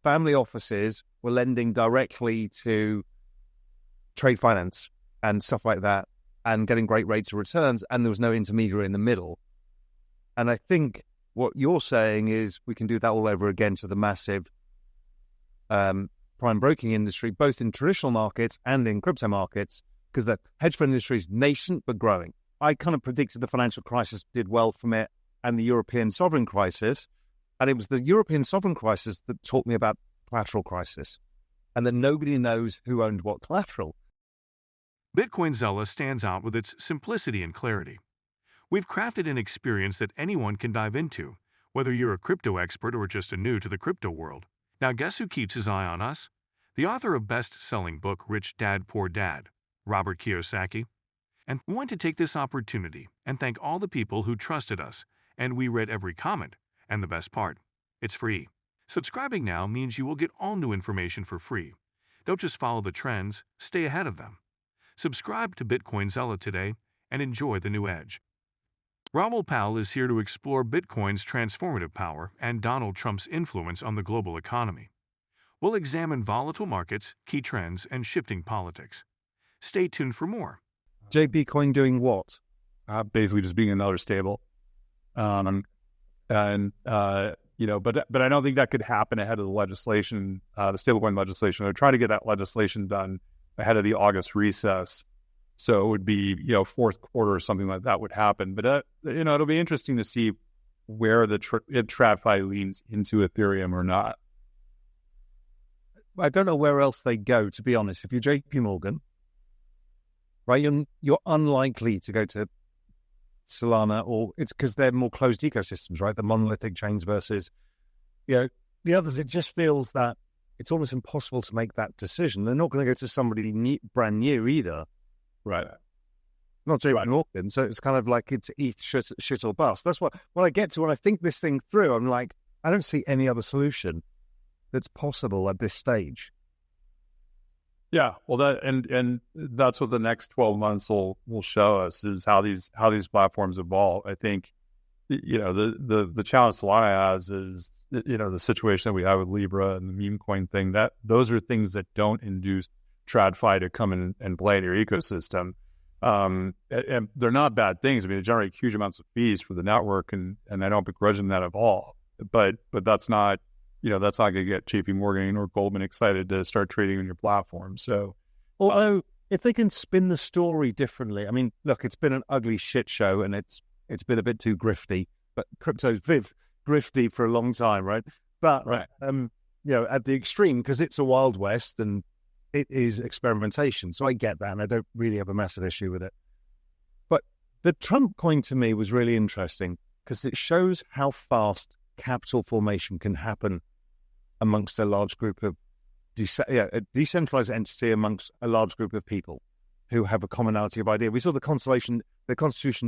family offices were lending directly to trade finance and stuff like that and getting great rates of returns, and there was no intermediary in the middle. And I think what you're saying is we can do that all over again to the massive prime broking industry, both in traditional markets and in crypto markets, because the hedge fund industry is nascent but growing. I kind of predicted the financial crisis did well from it and the European sovereign crisis. And it was the European sovereign crisis that taught me about collateral crisis, and that nobody knows who owned what collateral. BitcoinZella stands out with its simplicity and clarity. We've crafted an experience that anyone can dive into, whether you're a crypto expert or just a new to the crypto world. Now guess who keeps his eye on us? The author of best-selling book Rich Dad Poor Dad, Robert Kiyosaki. And we want to take this opportunity and thank all the people who trusted us, and we read every comment. And the best part, it's free. Subscribing now means you will get all new information for free. Don't just follow the trends, stay ahead of them. Subscribe to BitcoinZella today and enjoy the new edge. Raoul Pal is here to explore Bitcoin's transformative power and Donald Trump's influence on the global economy. We'll examine volatile markets, key trends, and shifting politics. Stay tuned for more. Bitcoin doing what? Basically just being another stable. But I don't think that could happen ahead of the legislation, the stablecoin legislation. They're trying to get that legislation done ahead of the August recess. So it would be, fourth quarter or something like that would happen. But, it'll be interesting to see where the TradFi leans into Ethereum or not. I don't know where else they go, to be honest. If you're JP Morgan, right, you're unlikely to go to Solana, or it's because they're more closed ecosystems, right? The monolithic chains versus, the others. It just feels that it's almost impossible to make that decision. They're not going to go to somebody brand new either. Right. Not JP Morgan. So it's kind of like it's ETH shit or bust. That's what I get to when I think this thing through. I'm like, I don't see any other solution that's possible at this stage. Yeah, well, and that's what the next 12 months will show us, is how these platforms evolve. I think, the challenge Solana has is, the situation that we have with Libra and the meme coin thing, that those are things that don't induce TradFi to come in and play in your ecosystem. And they're not bad things. I mean, they generate huge amounts of fees for the network, and I don't begrudge them that at all. But that's not, that's not going to get JP Morgan or Goldman excited to start trading on your platform. So, although if they can spin the story differently, I mean, look, it's been an ugly shit show, and it's been a bit too grifty. But crypto's been grifty for a long time, right? But right. At the extreme, because it's a Wild West and it is experimentation. So I get that, and I don't really have a massive issue with it. But the Trump coin to me was really interesting because it shows how fast capital formation can happen amongst a large group of a decentralized entity amongst a large group of people who have a commonality of idea. We saw the Constitution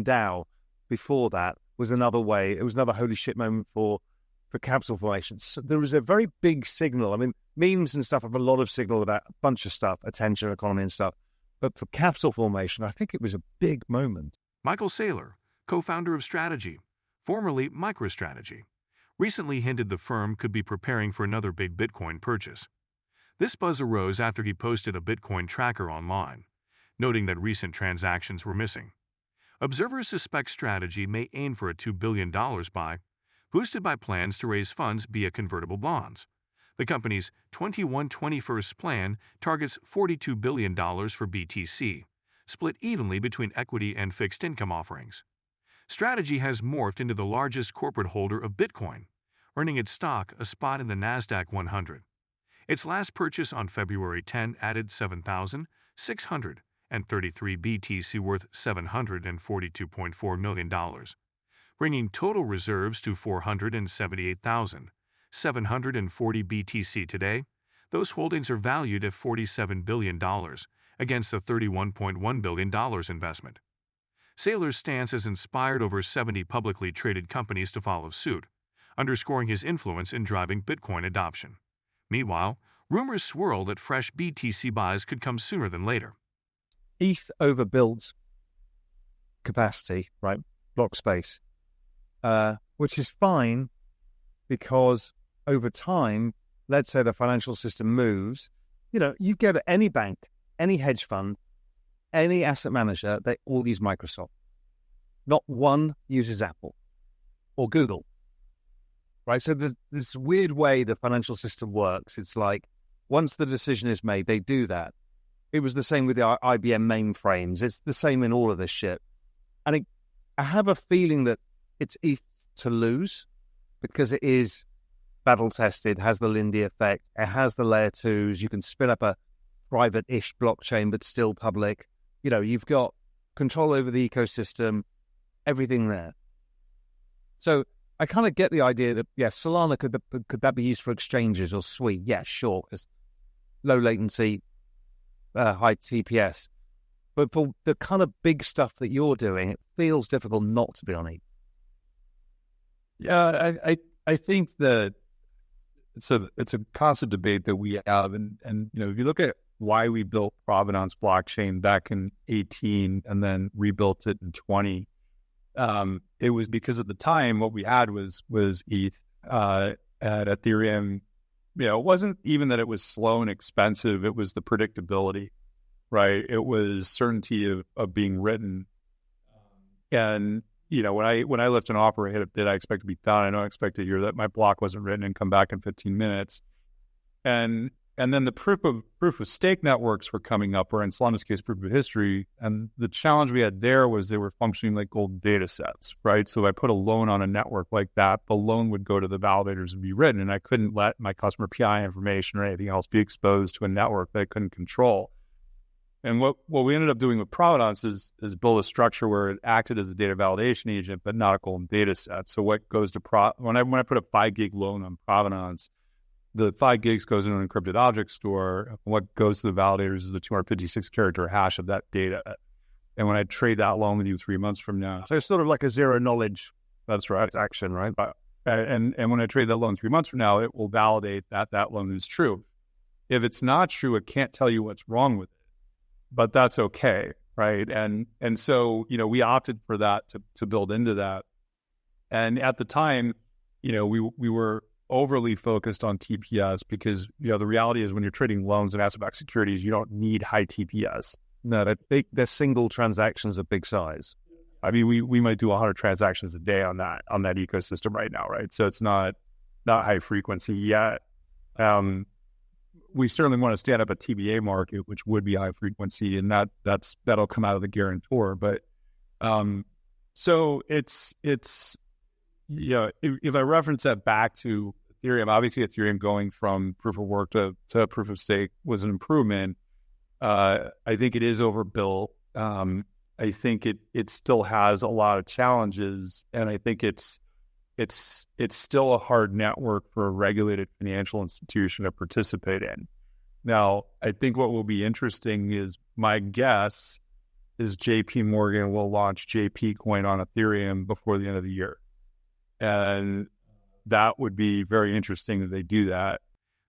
DAO before that was another way. It was another holy shit moment for capital formation. So there was a very big signal. I mean, memes and stuff have a lot of signal about a bunch of stuff, attention, economy and stuff. But for capital formation, I think it was a big moment. Michael Saylor, co-founder of Strategy, formerly MicroStrategy, recently hinted the firm could be preparing for another big Bitcoin purchase. This buzz arose after he posted a Bitcoin tracker online, noting that recent transactions were missing. Observers suspect Strategy may aim for a $2 billion buy, boosted by plans to raise funds via convertible bonds. The company's 21-21st plan targets $42 billion for BTC, split evenly between equity and fixed income offerings. Strategy has morphed into the largest corporate holder of Bitcoin, earning its stock a spot in the NASDAQ 100. Its last purchase on February 10 added 7,633 BTC worth $742.4 million, bringing total reserves to 478,740 BTC today. Those holdings are valued at $47 billion against a $31.1 billion investment. Saylor's stance has inspired over 70 publicly traded companies to follow suit, underscoring his influence in driving Bitcoin adoption. Meanwhile, rumors swirl that fresh BTC buys could come sooner than later. ETH overbuilt capacity, right? Block space, which is fine because over time, let's say the financial system moves, you go to any bank, any hedge fund, any asset manager, they all use Microsoft. Not one uses Apple or Google, right? So this weird way the financial system works, it's like once the decision is made, they do that. It was the same with the IBM mainframes. It's the same in all of this shit. And I have a feeling that it's ETH to lose because it is battle-tested, has the Lindy effect, it has the layer twos, you can spin up a private-ish blockchain but still public. You've got control over the ecosystem, everything there. So I kind of get the idea that, Solana, could that be used for exchanges or Sui? Yeah, sure, because low latency, high TPS. But for the kind of big stuff that you're doing, it feels difficult not to be on ETH. Yeah, I think that it's a constant debate that we have, and if you look at why we built Provenance blockchain back in 2018 and then rebuilt it in 2020, it was because at the time what we had was ETH at Ethereum. It wasn't even that it was slow and expensive; it was the predictability, right? It was certainty of being written, and when I lift an offer ahead of it, I expect to be done. I don't expect to hear that my block wasn't written and come back in 15 minutes. And then the proof of stake networks were coming up, or in Solana's case, proof of history. And the challenge we had there was they were functioning like gold data sets, right? So if I put a loan on a network like that, the loan would go to the validators and be written, and I couldn't let my customer PI information or anything else be exposed to a network that I couldn't control. And what we ended up doing with Provenance is build a structure where it acted as a data validation agent, but not a golden data set. So what goes to when I put a 5 gig loan on Provenance, the 5 gigs goes into an encrypted object store. What goes to the validators is the 256 character hash of that data. And when I trade that loan with you 3 months from now, so it's sort of like a zero knowledge. That's right. Action, right? And when I trade that loan 3 months from now, it will validate that loan is true. If it's not true, it can't tell you what's wrong with it. But that's okay, right? And so, we opted for that to build into that. And at the time, we were overly focused on TPS because, the reality is when you're trading loans and asset-backed securities, you don't need high TPS. No, they're single transactions of big size. I mean, we might do 100 transactions a day on that ecosystem right now, right? So it's not high frequency yet. We certainly want to stand up a TBA market, which would be high frequency, and that'll come out of the guarantor. But so it's if I reference that back to Ethereum, obviously Ethereum going from proof of work to proof of stake was an improvement. I think it is overbuilt. I think it still has a lot of challenges, and I think it's still a hard network for a regulated financial institution to participate in. Now, I think what will be interesting is my guess is JP Morgan will launch JP Coin on Ethereum before the end of the year. And that would be very interesting that they do that.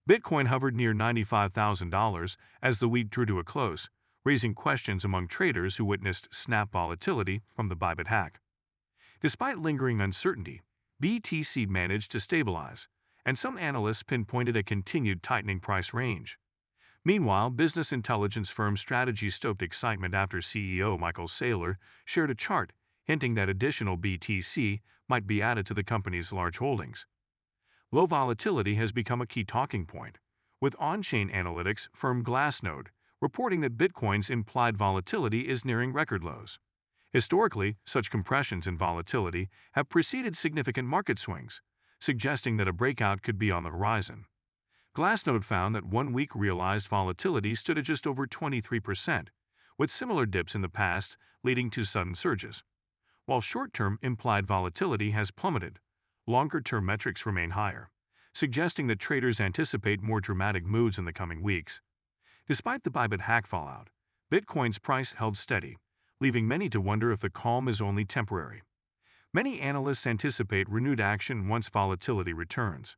Bitcoin hovered near $95,000 as the week drew to a close, raising questions among traders who witnessed snap volatility from the Bybit hack. Despite lingering uncertainty, BTC managed to stabilize, and some analysts pinpointed a continued tightening price range. Meanwhile, business intelligence firm Strategy stoked excitement after CEO Michael Saylor shared a chart hinting that additional BTC might be added to the company's large holdings. Low volatility has become a key talking point, with on-chain analytics firm Glassnode reporting that Bitcoin's implied volatility is nearing record lows. Historically, such compressions in volatility have preceded significant market swings, suggesting that a breakout could be on the horizon. Glassnode found that 1 week realized volatility stood at just over 23%, with similar dips in the past leading to sudden surges. While short-term implied volatility has plummeted, longer-term metrics remain higher, suggesting that traders anticipate more dramatic moves in the coming weeks. Despite the Bybit hack fallout, Bitcoin's price held steady, leaving many to wonder if the calm is only temporary. Many analysts anticipate renewed action once volatility returns.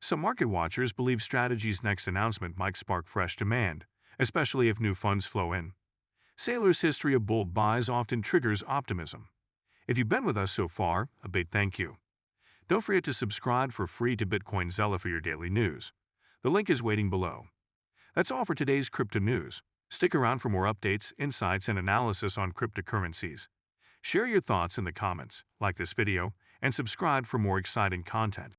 Some market watchers believe Strategy's next announcement might spark fresh demand, especially if new funds flow in. Saylor's history of bold buys often triggers optimism. If you've been with us so far, a big thank you. Don't forget to subscribe for free to Bitcoin Zella for your daily news. The link is waiting below. That's all for today's crypto news. Stick around for more updates, insights, and analysis on cryptocurrencies. Share your thoughts in the comments, like this video, and subscribe for more exciting content.